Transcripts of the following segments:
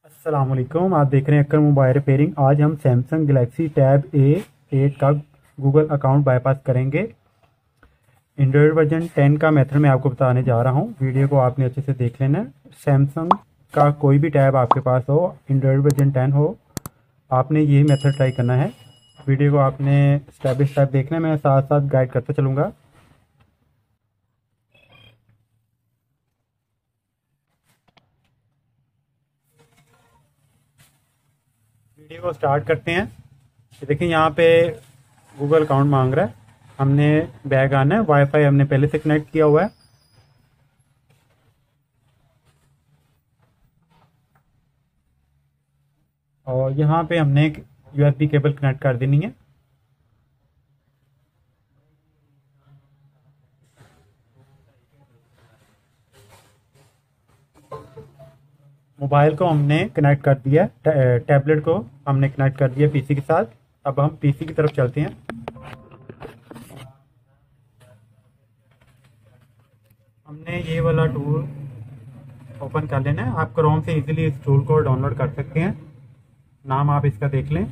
अस्सलाम वालेकुम। आप देख रहे हैं अक्कर मोबाइल रिपेयरिंग। आज हम सैमसंग गैलेक्सी टैब A8 का गूगल अकाउंट बाईपास करेंगे। एंड्रॉयड वर्जन 10 का मेथड मैं आपको बताने जा रहा हूं। वीडियो को आपने अच्छे से देख लेना है। सैमसंग का कोई भी टैब आपके पास हो, एंड्रॉयड वर्जन 10 हो, आपने यही मेथड ट्राई करना है। वीडियो को आपने स्टेप बाई स्टेप देखना है, मैं साथ साथ गाइड करता चलूँगा। वीडियो को स्टार्ट करते हैं। देखिए यहाँ पे गूगल अकाउंट मांग रहा है, हमने बैग आना है। वाईफाई हमने पहले से कनेक्ट किया हुआ है। और यहाँ पे हमने एक USB केबल कनेक्ट कर देनी है। मोबाइल को हमने कनेक्ट कर दिया है, टैबलेट को हमने कनेक्ट कर दिया पीसी के साथ। अब हम पीसी की तरफ चलते हैं। हमने ये वाला टूल ओपन कर लेना है। आप क्रोम से इजीली इस टूल को डाउनलोड कर सकते हैं। नाम आप इसका देख लें।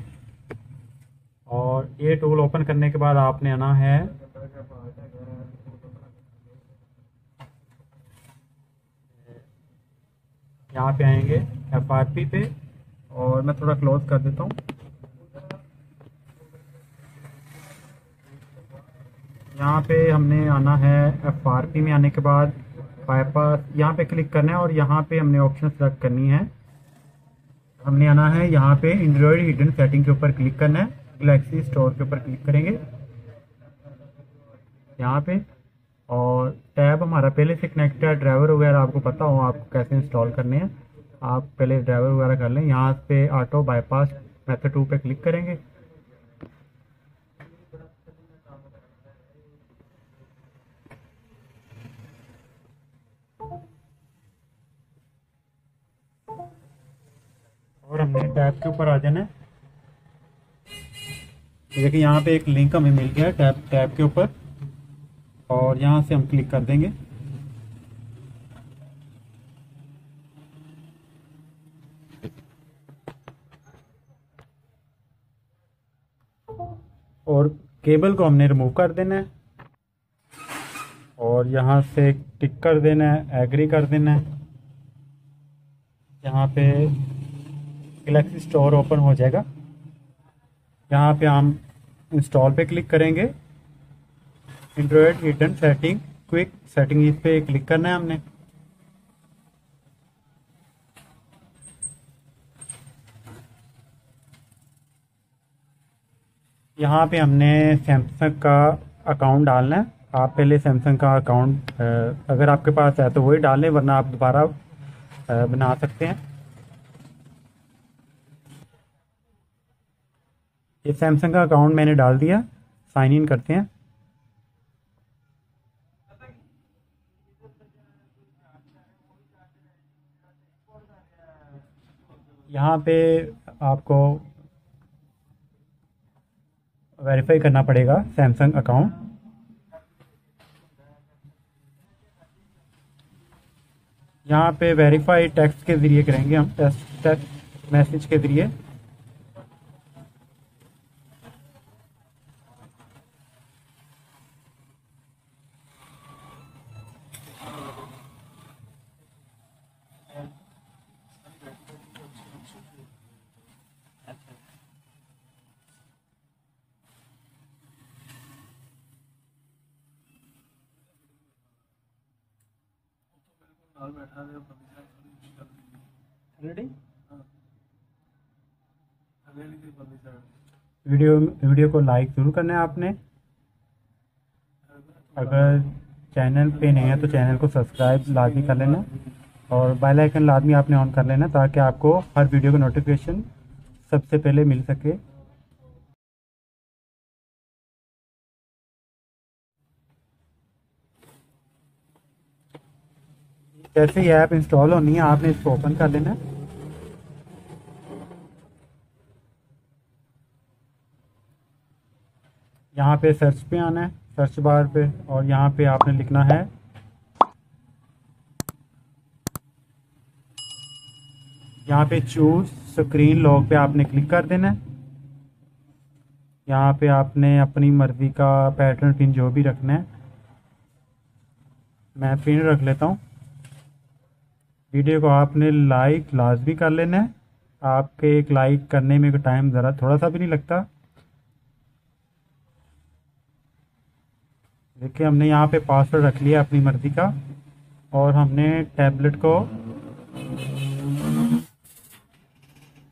और ये टूल ओपन करने के बाद आपने आना है यहाँ पे, आएंगे FRP पे। और मैं थोड़ा क्लोज कर देता हूँ। यहाँ पे हमने आना है FRP में। आने के बाद बाईपास यहाँ पे क्लिक करना है और यहाँ पे हमने ऑप्शन सेलेक्ट करनी है। हमने आना है यहाँ पे एंड्रॉयड हिडन सेटिंग के ऊपर क्लिक करना है। गैलेक्सी स्टोर के ऊपर क्लिक करेंगे यहाँ पे। और टैब हमारा पहले से कनेक्टेड है। ड्राइवर वगैरह आपको पता हो आपको कैसे इंस्टॉल करने हैं, आप पहले ड्राइवर वगैरह कर लें। यहाँ पे ऑटो बाईपास मेथड 2 पे क्लिक करेंगे। और हमने टैब के ऊपर आ जाना है। देखिए यहाँ पे एक लिंक हमें मिल गया है टैब के ऊपर, और यहाँ से हम क्लिक कर देंगे। और केबल को हमने रिमूव कर देना है और यहाँ से टिक कर देना है, एग्री कर देना है। यहाँ पे गैलेक्सी स्टोर ओपन हो जाएगा। यहाँ पे हम इंस्टॉल पे क्लिक करेंगे। Android hidden setting quick setting, इस पे क्लिक करना है हमने। यहाँ पे हमने सैमसंग का अकाउंट डालना है। आप पहले सैमसंग का अकाउंट अगर आपके पास है तो वही डाल लें, वरना आप दोबारा बना सकते हैं। ये सैमसंग का अकाउंट मैंने डाल दिया। साइन इन करते हैं। यहाँ पे आपको वेरीफाई करना पड़ेगा सैमसंग अकाउंट। यहाँ पे वेरीफाई टेक्स्ट के ज़रिए करेंगे हम, टेक्स्ट मैसेज के ज़रिए। रेडी? वीडियो को लाइक ज़रूर करना है आपने। अगर चैनल पे नए हैं तो चैनल को सब्सक्राइब लाजमी कर लेना और बेल आइकन लाजमी आपने ऑन कर लेना, ताकि आपको हर वीडियो का नोटिफिकेशन सबसे पहले मिल सके। जैसे ही ऐप इंस्टॉल होनी है आपने इसको ओपन कर लेना है। यहाँ पे सर्च पे आना है, सर्च बार पे, और यहाँ पे आपने लिखना है यहाँ पे चूज स्क्रीन लॉक पे आपने क्लिक कर देना है। यहाँ पे आपने अपनी मर्ज़ी का पैटर्न पिन जो भी रखना है, मैं पिन रख लेता हूँ। वीडियो को आपने लाइक लाजमी कर लेना है। आपके एक लाइक करने में टाइम ज़रा थोड़ा सा भी नहीं लगता। देखिए हमने यहाँ पे पासवर्ड रख लिया अपनी मर्ज़ी का, और हमने टैबलेट को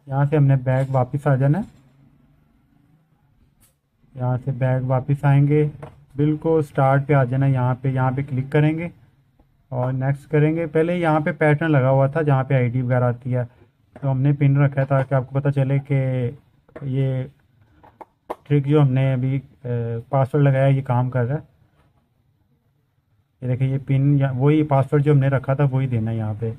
यहाँ से हमने बैग वापस आ जाना है। यहाँ से बैग वापस आएंगे, बिल्कुल स्टार्ट पे आ जाना। यहाँ पे क्लिक करेंगे और नेक्स्ट करेंगे। पहले यहाँ पे पैटर्न लगा हुआ था जहाँ पे आईडी वगैरह आती है, तो हमने पिन रखा है ताकि आपको पता चले कि ये ट्रिक जो हमने अभी पासवर्ड लगाया ये काम कर रहा है। ये देखिए ये पिन या वही पासवर्ड जो हमने रखा था वही देना है यहाँ पे।